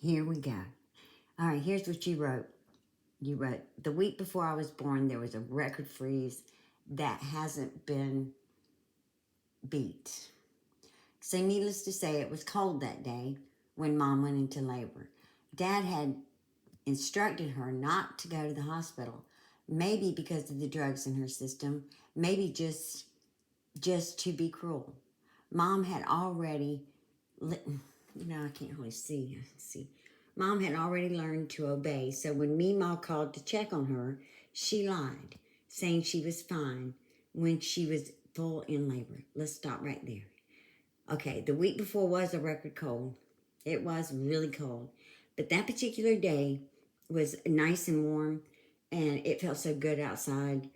Here we go. All right, here's what you wrote. You wrote, the week before I was born, there was a record freeze that hasn't been beat. So, needless to say, it was cold that day when Mom went into labor. Dad had instructed her not to go to the hospital, maybe because of the drugs in her system, maybe just to be cruel. Mom had already, I can't really see. Mom had already learned to obey, so when Meemaw called to check on her, she lied, saying she was fine when she was full in labor. Let's stop right there. Okay, the week before was a record cold. It was really cold. But that particular day was nice and warm, and it felt so good outside.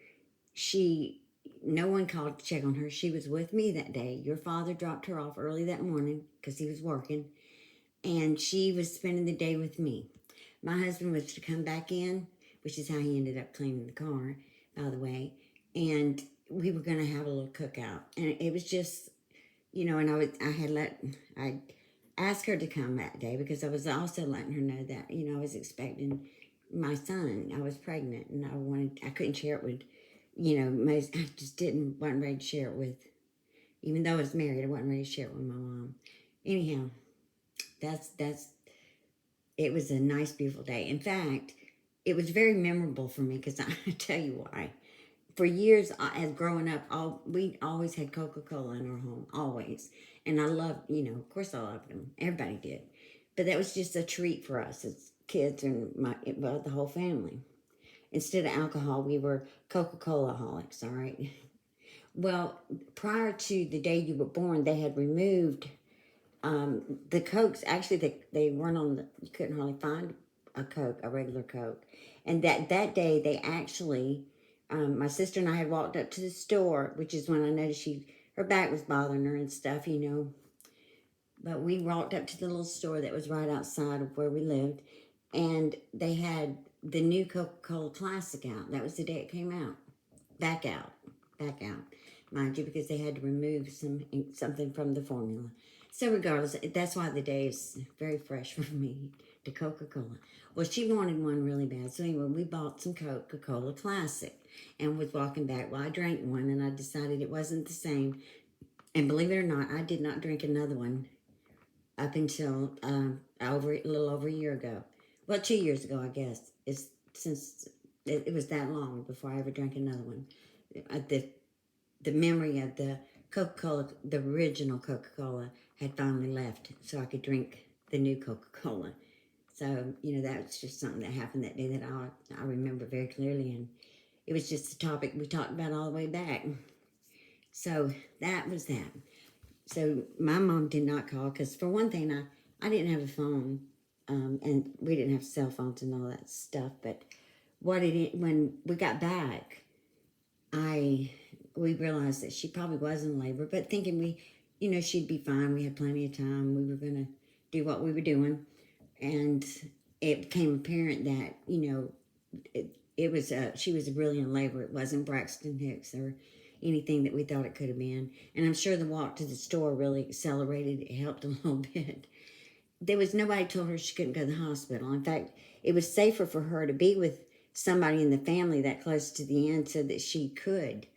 No one called to check on her. She was with me that day. Your father dropped her off early that morning because he was working, and she was spending the day with me. My husband was to come back in, which is how he ended up cleaning the car, by the way, and we were going to have a little cookout. And it was just, and I asked her to come that day because I was also letting her know that, I was expecting my son. I was pregnant, and I couldn't share it with, I just wasn't ready to share it with, even though I was married, I wasn't ready to share it with my mom. Anyhow, it was a nice, beautiful day. In fact, it was very memorable for me because I tell you why. For years, as growing up, we always had Coca-Cola in our home, always. And I loved, of course I loved them. Everybody did. But that was just a treat for us as kids and the whole family. Instead of alcohol, we were Coca-Cola-holics, all right? Well, prior to the day you were born, they had removed the Cokes. Actually, they weren't you couldn't hardly find a Coke, a regular Coke. And that day, they actually, my sister and I had walked up to the store, which is when I noticed her back was bothering her and stuff, But we walked up to the little store that was right outside of where we lived, and they had the new Coca-Cola Classic out. That was the day it came out. Back out. Back out. Mind you, because they had to remove something from the formula. So regardless, that's why the day is very fresh for me, to Coca-Cola. Well, she wanted one really bad. So anyway, we bought some Coca-Cola Classic and was walking back. Well, I drank one and I decided it wasn't the same. And believe it or not, I did not drink another one up until a little over a year ago. Well, 2 years ago, I guess. Since it was that long before I ever drank another one. The memory of the Coca-Cola, the original Coca-Cola, had finally left, so I could drink the new Coca-Cola. So, that's just something that happened that day that I remember very clearly, and it was just a topic we talked about all the way back. So, that was that. So, my mom did not call, because for one thing, I didn't have a phone, and we didn't have cell phones and all that stuff, but when we got back, we realized that she probably was in labor, but thinking she'd be fine. We had plenty of time. We were going to do what we were doing. And it became apparent that, she was really in labor. It wasn't Braxton Hicks or anything that we thought it could have been. And I'm sure the walk to the store really accelerated. It helped a little bit. There was nobody told her she couldn't go to the hospital. In fact, it was safer for her to be with somebody in the family that close to the end so that she could,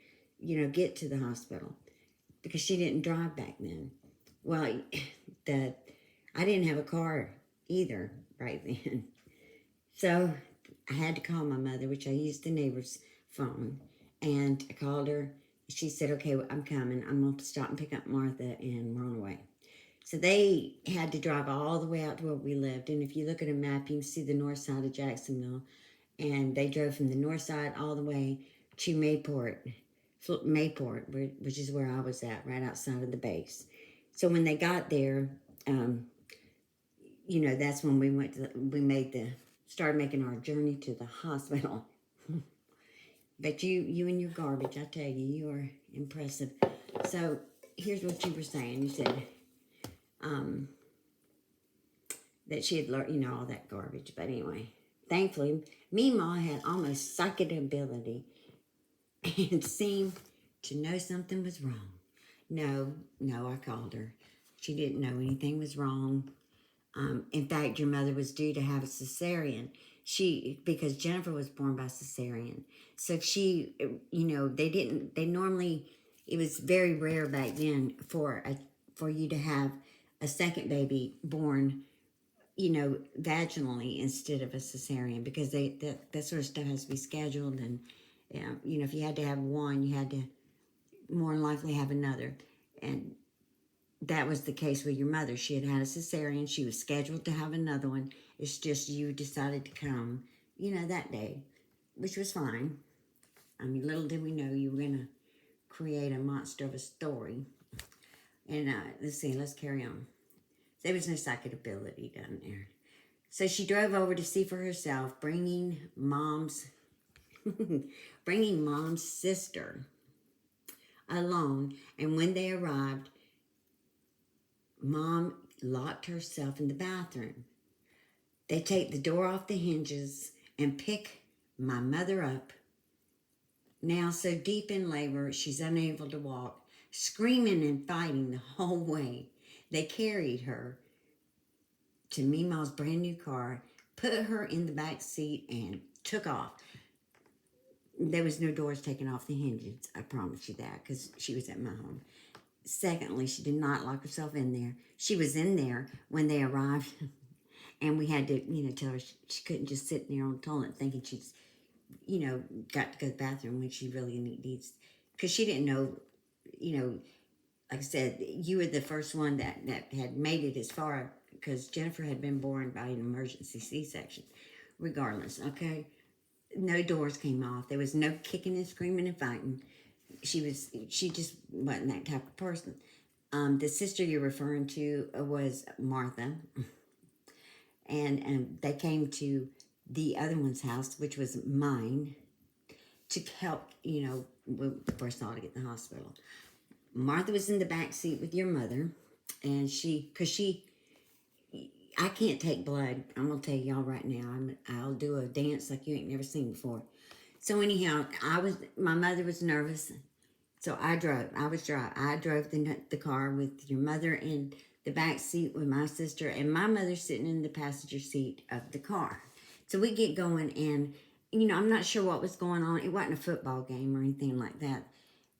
get to the hospital, because she didn't drive back then. Well, I didn't have a car either right then. So I had to call my mother, which I used the neighbor's phone, and I called her. She said, okay, I'm coming. I'm going to stop and pick up Martha, and we're on the way. So they had to drive all the way out to where we lived. And if you look at a map, you can see the north side of Jacksonville. And they drove from the north side all the way to Mayport, which is where I was at, right outside of the base. So when they got there, that's when started making our journey to the hospital. But you and your garbage, I tell you, you are impressive. So here's what you were saying. You said, that she had learned, all that garbage. But anyway, thankfully, Meemaw had almost psychic ability and seemed to know something was wrong. No, I called her. She didn't know anything was wrong. In fact, your mother was due to have a cesarean. Because Jennifer was born by cesarean. So they normally, it was very rare back then for you to have a second baby born, vaginally instead of a cesarean, because that sort of stuff has to be scheduled. And, if you had to have one, you had to more than likely have another. And that was the case with your mother. She had a cesarean. She was scheduled to have another one. It's just you decided to come, that day, which was fine. I mean, little did we know you were going to create a monster of a story. And let's carry on. There was no psychic ability down there. So she drove over to see for herself, bringing mom's sister alone. And when they arrived, Mom locked herself in the bathroom. They take the door off the hinges and pick my mother up, now so deep in labor she's unable to walk, screaming and fighting the whole way. They carried her to Meemaw's brand new car, put her in the back seat, and took off. There was no doors taken off the hinges, I promise you that, because she was at my home. Secondly, she did not lock herself in there. She was in there when they arrived, and we had to, tell her she couldn't just sit there on the toilet thinking she's, got to go to the bathroom when she really needs, because she didn't know, like I said, you were the first one that had made it as far, because Jennifer had been born by an emergency C-section, regardless, okay? No doors came off. There was no kicking and screaming and fighting. She just wasn't that type of person. The sister you're referring to was Martha, and they came to the other one's house, which was mine, to help, first of all, to get to the hospital. Martha was in the back seat with your mother, and I can't take blood. I'm gonna tell y'all right now. I'll do a dance like you ain't never seen before. So anyhow, my mother was nervous, so I drove. I drove the car with your mother in the back seat with my sister, and my mother sitting in the passenger seat of the car. So we get going, and I'm not sure what was going on. It wasn't a football game or anything like that.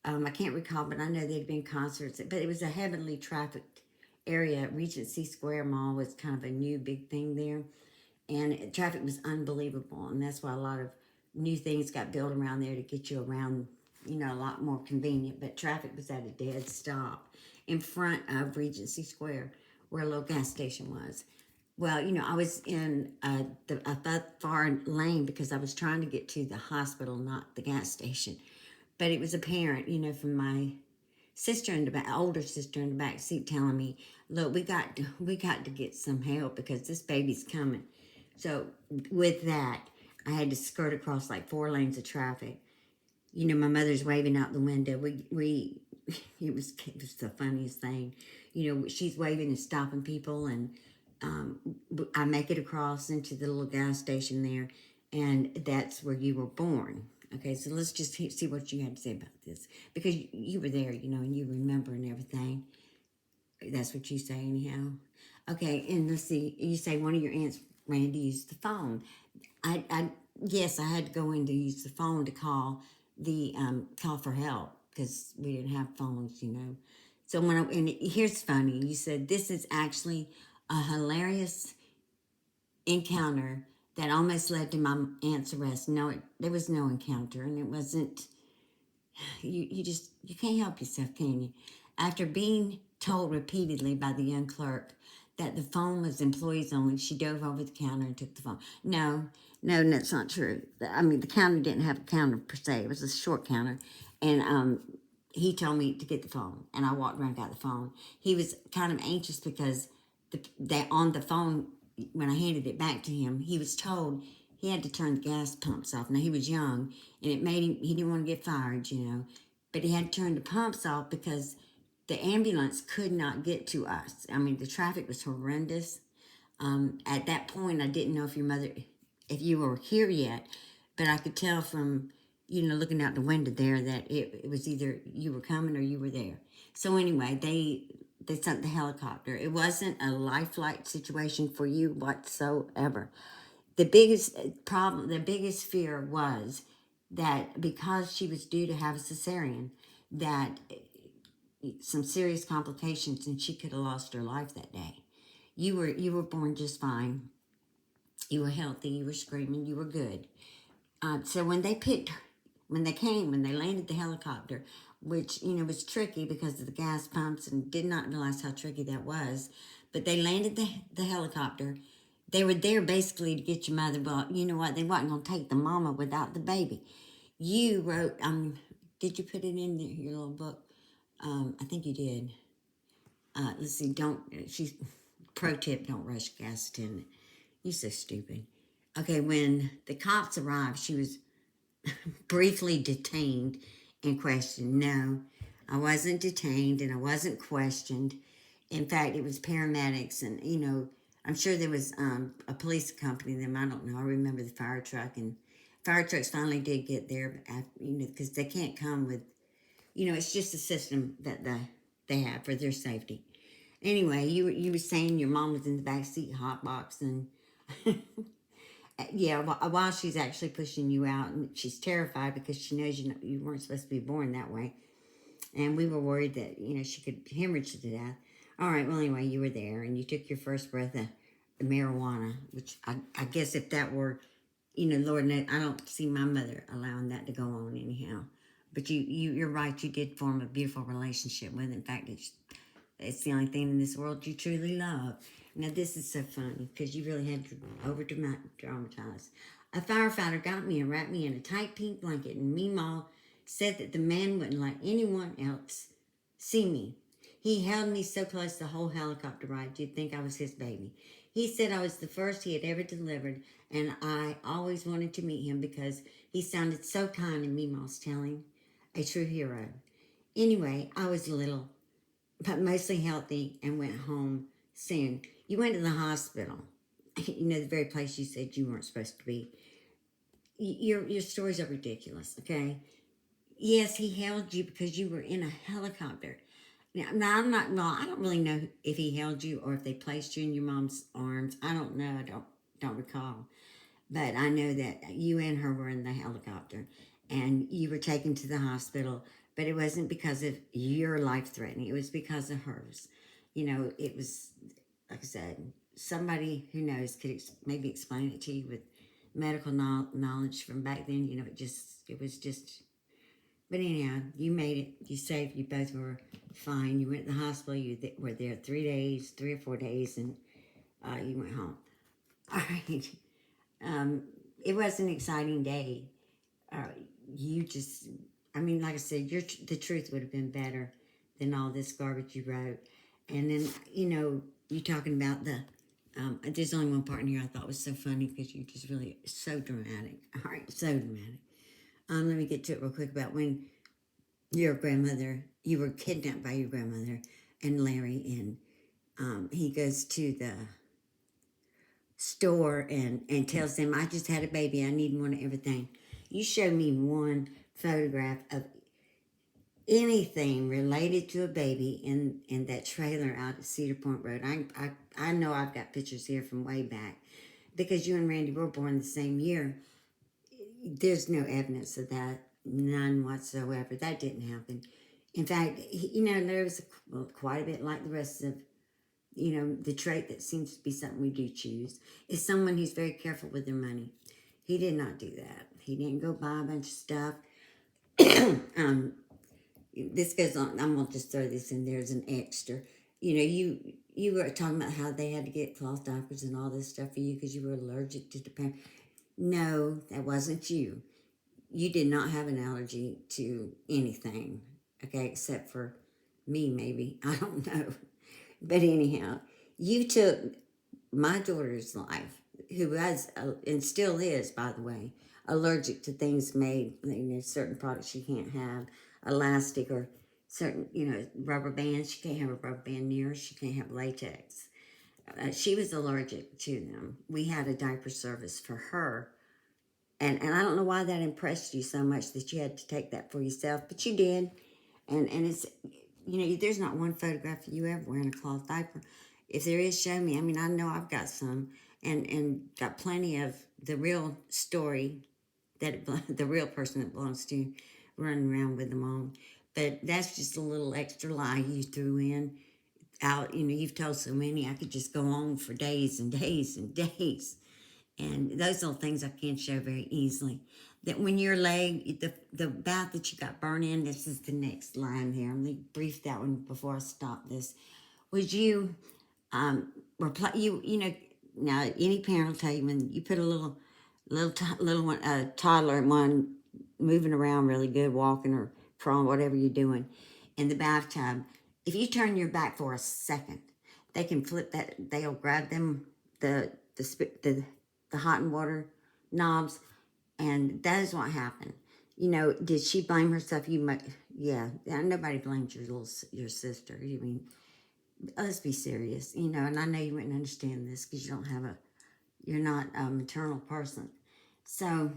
I can't recall, but I know there'd been concerts. But it was a heavily trafficked area. Regency Square Mall was kind of a new big thing there, and traffic was unbelievable, and that's why a lot of new things got built around there to get you around, a lot more convenient. But traffic was at a dead stop in front of Regency Square, where a little gas station was. Well, I was in a far lane because I was trying to get to the hospital, not the gas station. But it was apparent, from my sister in the back, older sister in the back seat, telling me, "Look, we got to get some help because this baby's coming." So with that, I had to skirt across like 4 lanes of traffic. My mother's waving out the window. It was the funniest thing. She's waving and stopping people, and I make it across into the little gas station there, and that's where you were born. Okay, so let's just see what you had to say about this, because you were there, and you remember and everything. That's what you say anyhow. Okay, and let's see, you say one of your aunts ran to use the phone. Yes, I had to go in to use the phone to call call for help, because we didn't have phones, So and here's funny, you said this is actually a hilarious encounter that almost led to my aunt's arrest. No, there was no encounter, and it wasn't. You can't help yourself, can you? After being told repeatedly by the young clerk that the phone was employees only, she dove over the counter and took the phone. No, that's not true. I mean, the counter didn't have a counter per se. It was a short counter, and he told me to get the phone, and I walked around and got the phone. He was kind of anxious because that on the phone, when I handed it back to him, he was told he had to turn the gas pumps off. Now, he was young, and it made him, he didn't want to get fired, but he had to turn the pumps off because the ambulance could not get to us. I mean, the traffic was horrendous. At that point, I didn't know if you were here yet, but I could tell from, looking out the window there that it was either you were coming or you were there. So anyway, they sent the helicopter. It wasn't a life flight situation for you whatsoever. The biggest problem, the biggest fear was that because she was due to have a cesarean, that some serious complications and she could have lost her life that day. You were born just fine. You were healthy. You were screaming. You were good. So when they landed the helicopter, which was tricky because of the gas pumps, and did not realize how tricky that was. But they landed the helicopter. They were there basically to get your mother. Well, you know what? They wasn't gonna take the mama without the baby. You wrote. Did you put it in your little book? I think you did. Let's see. Don't. She's pro tip. Don't rush gas attendant. You so stupid. Okay, when the cops arrived, she was briefly detained and questioned. No, I wasn't detained and I wasn't questioned. In fact, it was paramedics, and I'm sure there was a police accompanying them. I don't know. I remember the fire truck, and fire trucks finally did get there, because they can't come with, it's just a system that they have for their safety. Anyway, you were saying your mom was in the back seat, hot box, and yeah, while she's actually pushing you out, and she's terrified because she knows you weren't supposed to be born that way, and we were worried that she could hemorrhage to death. All right, well anyway, you were there, and you took your first breath of marijuana, which I guess if that were, Lord knows, I don't see my mother allowing that to go on anyhow. But you're right. You did form a beautiful relationship with. In fact, it's the only thing in this world you truly love. Now, this is so funny because you really had to over-dramatize. A firefighter got me and wrapped me in a tight pink blanket, and Meemaw said that the man wouldn't let anyone else see me. He held me so close the whole helicopter ride, you'd think I was his baby. He said I was the first he had ever delivered, and I always wanted to meet him because he sounded so kind, and Meemaw's telling, a true hero. Anyway, I was little, but mostly healthy, and went home soon. You went to the hospital, the very place you said you weren't supposed to be. Your stories are ridiculous, okay? Yes, he held you because you were in a helicopter. Now I'm not. Well, I don't really know if he held you or if they placed you in your mom's arms. I don't know. I don't recall. But I know that you and her were in the helicopter, and you were taken to the hospital. But it wasn't because of your life threatening. It was because of hers. It was, like I said, somebody who knows could maybe explain it to you with medical knowledge from back then. It was just. But anyhow, you made it. You saved. You both were fine. You went to the hospital. You were there 3 or 4 days, and you went home. All right. It was an exciting day. Uh, like I said, the truth would have been better than all this garbage you wrote. And then, you talking about there's only one part in here I thought was so funny because you just really, so dramatic. All right, so dramatic. Let me get to it real quick about when you were kidnapped by your grandmother and Larry, and he goes to the store and tells them, I just had a baby, I need one of everything. You show me one photograph of anything related to a baby in that trailer out at Cedar Point Road. I know I've got pictures here from way back because you and Randy were born the same year. There's no evidence of that, none whatsoever. That didn't happen. In fact, Larry was quite a bit like the rest of the trait that seems to be something we do choose is someone who's very careful with their money. He did not do that. He didn't go buy a bunch of stuff. This goes on. I'm going to just throw this in there as an extra. You were talking about how they had to get cloth diapers and all this stuff for you because you were allergic to Japan. No, that wasn't you. You did not have an allergy to anything, okay, except for me, maybe. I don't know. But anyhow, you took my daughter's life, who was, and still is, by the way, allergic to things made, certain products she can't have, elastic or certain, rubber bands. She can't have a rubber band near her. She can't have latex. She was allergic to them. We had a diaper service for her. And I don't know why that impressed you so much that you had to take that for yourself, but you did. And it's there's not one photograph of you ever wearing a cloth diaper. If there is, show me. I mean, I know I've got some, and got plenty of the real story the real person that belongs to running around with them on. But that's just a little extra lie you threw in. Out, you've told so many. I could just go on for days and days and days. And those little things I can't show very easily. That when your leg, the bath that you got burned in, this is the next line here. Let me brief that one before I stop this. Was you, now any parent will tell you when you put a little one, toddler one moving around really good, walking or crawling, whatever you're doing, in the bathtub, if you turn your back for a second, they can flip that. They'll grab them the hot and water knobs, and that is what happened. Did she blame herself? Yeah. Nobody blames your sister. You mean, let's be serious. And I know you wouldn't understand this because you're not a maternal person. So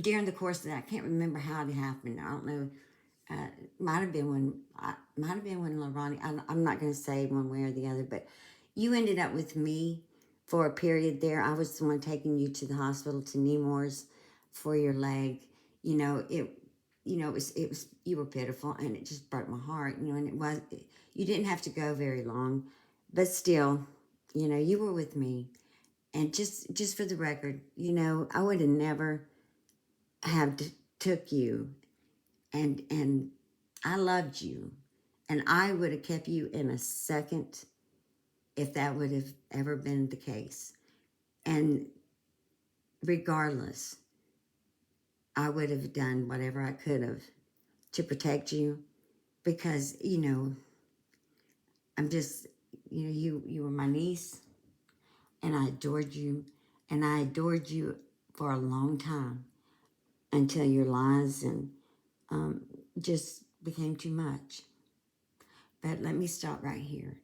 during the course of that, I can't remember how it happened. I don't know. Might have been when LaRonnie. I'm not going to say one way or the other, but you ended up with me for a period there. I was the one taking you to the hospital to Nemours for your leg. It was you were pitiful, and it just broke my heart. And you didn't have to go very long, but still, you were with me. And just for the record, I would have never have took you, and I loved you, and I would have kept you in a second if that would have ever been the case. And regardless, I would have done whatever I could have to protect you because, I'm just, you were my niece, and I adored you, and I adored you for a long time until your lies and just became too much. But let me stop right here.